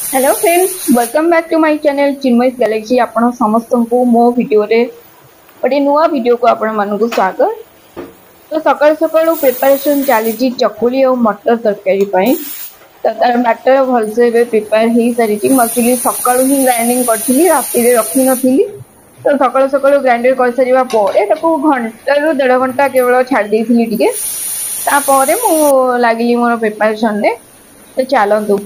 Hello friends, welcome back to my channel Chinmay's galaxy. आपण समस्त को मो वीडियो रे गोटे नुआ वीडियो को आपण मानकु स्वागत। तो सकाळ सकाळ प्रिपरेशन चली चकुली और मटर तरकारी पाई। तो तार बैटर भलसे बे प्रिपेयर हो सारी। एक्चुअली सकाळ ही ग्राइंडिंग करथिली, राती रे रखी नथिली। तो सकाळ सकाळ ग्राइंडर कर सारिबा परे ताको घंटा रु 1.5 घंटा केवल छाड़ देइथिली टिके। तापरे मु लागिली मोर प्रिपरेशन रे। तो चलंतु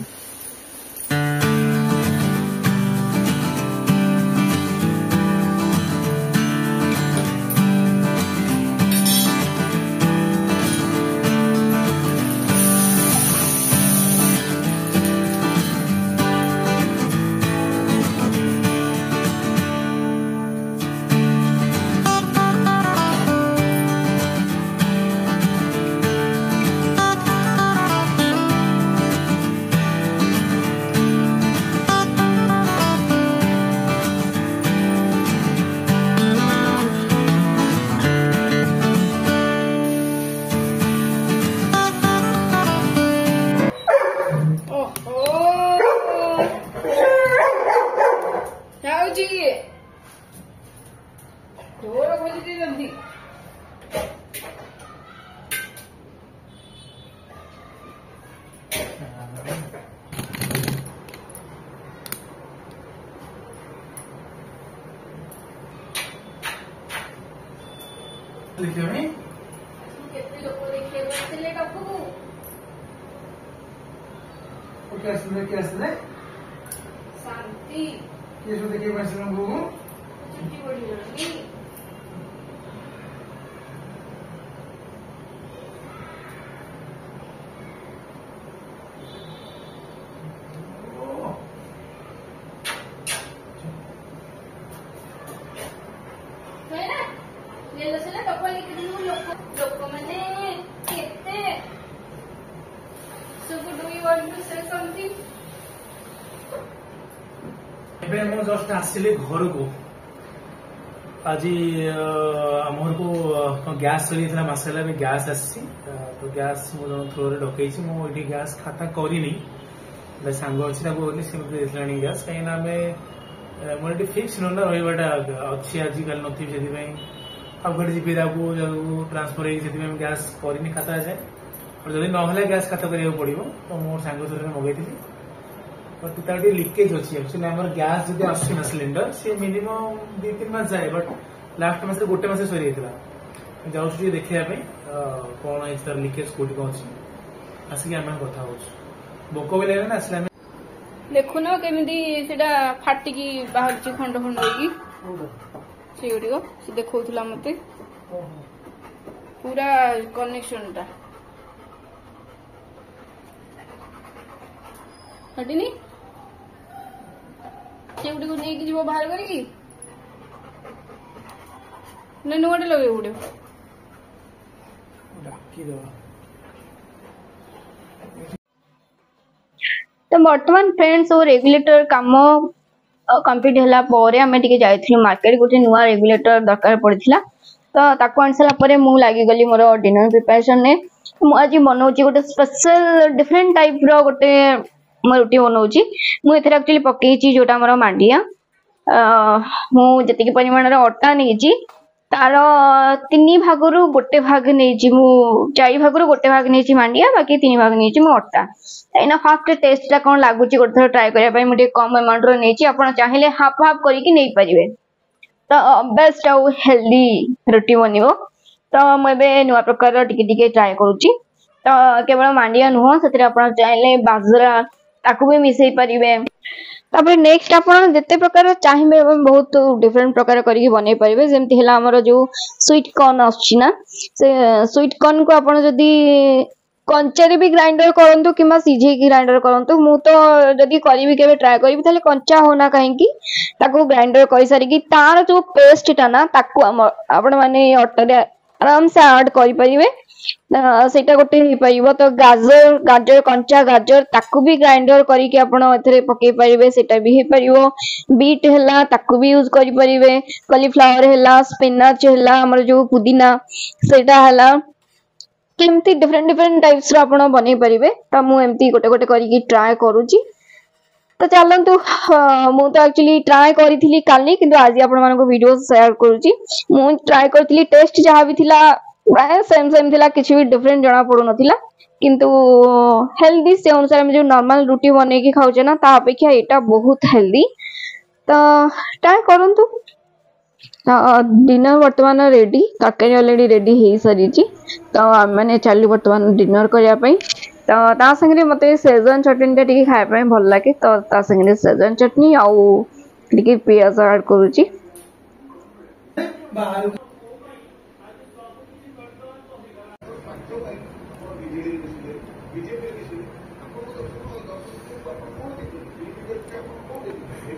शांति जस्ट आसिले घर को आज आम घर को गैस सरी मसाला भी गैस आसी। तो गैस मुझे थ्रो डकई मुझे गैस खाता करनी सांग अच्छी कहली गैस कहीं मोर फिक्स ना रहा अच्छी आजिकल नी से आगे जी ट्रांसफर हो गैस करनी खाता जाए। और जब ना गैस खाता करा पड़ो तो मोर सांग मगई बट तार लिकेज अच्छी। एक्चुअली आम गैस जो आसना सिलिंडर सी मिनिमम 2-3 मास जाए बट लास्ट मास गोटे मास सरी जाऊँ देखापी कौन है तार लिकेज कौटी कौन अच्छी आसिक आम कथा भोक भी लगे आसला देखुन केमी फाटिकी बाहर खंड खंड हो देखा मत पूरा कनेक्शन टा हटिनी सेगुटी को नहीं जीव बाहर करी नुआटे लगे पड़ो। तो बर्तमान फ्रेंड्स वो रेगुलेटर काम कंप्लीट होला परे आमे टिके जाइथिलु मार्केट गोटे नुआ रेगुलेटर दरकार पड़िथिला। तो ताको आन साला परे मु लागि गली मोर डिनर प्रिपरेशन ने मु आज बनौची गोटे स्पेशल डिफरेंट टाइप रो गोटे मु रोटी बनौची। मु एथरा एक्चुअली पकेची जोटा हमर मांडिया मु जति के परिमाण रे आटा नेची तार 3 भागरु गोटे भाग नेची मु 4 भागरु गोटे भाग नेची मांडिया बाकी 3 भाग नेची मु आटा। एना फास्ट टेस्ट टा कोन लागुची गोटे थोर ट्राई करिया पई मु कम अमाउंट रो नेची। आपण चाहिले हाफ हाफ करिकि नै परिबे तो बेस्ट आउ हेल्दी रोटी बनिबो। तो मु एबे नुवा प्रकार टिके टिके ट्राई करूची। तो केवल मांडिया नुह सेतरे आपण चाहिले बाजरा ताकू भी मिसई परिबे। तापर नेक्स्ट आपण जते प्रकार चाहिबे बहुत डिफरेंट प्रकार करके बनै परिबे। जेमति हला हमर जो स्वीट कॉर्न आछि ना से स्वीट कॉर्न को आपण जदी कंचारे भी ग्राइंडर करंतु किमा सीझे की ग्राइंडर करंतु मु तो जदी करिबी केबे ट्राई करिबी ताले कंचा होना काहे की ताको ग्राइंडर करि सारी की तार जो पेस्ट टा ना ताको आपण माने ऑटो रे आराम से ऐड करि परिबे। सेटा गोटे ही पाइबो। तो गाजर गाजर कंचा गाजर ताकू भी ग्राइंडर करिके आपण एथरे पके परिबे सेटा भी हे परिबो। बीट हला ताकू भी यूज करि परिबे। कॉलीफ्लावर हला स्पिनाच हला हमर जो पुदीना सेटा हला केमती डिफरेंट डिफरेंट टाइप्स रो आपण बनै परिबे। त मु एमती गोटे गोटे करिके ट्राई करूची। तो चलतु मु तो एक्चुअली ट्राए करी काली किंतु आज आपण मानको वीडियो शेयर करूची मु ट्राए करथिली टेस्ट जहाँ भी थिला प्राय सेम सेम थिला किछि भी डिफरेंट जणा पडु नथिला किंतु हेल्दी से अनुसार हम जो नॉर्मल रोटी बने की खाउचे ना ता अपेक्षा एटा बहुत हेल्दी तो ट्राए करंतु डिनर वर्तमान रेडी तरकारी ऑलरेडी रेडी हो सारी तो मैंने चलू वर्तमान डिनर करने तो ता संगे मते सेजन चटनी टा टिके खाए भल लगे तो ता संगे सेजन चटनी आउ टिके पियाज ऐड करूची।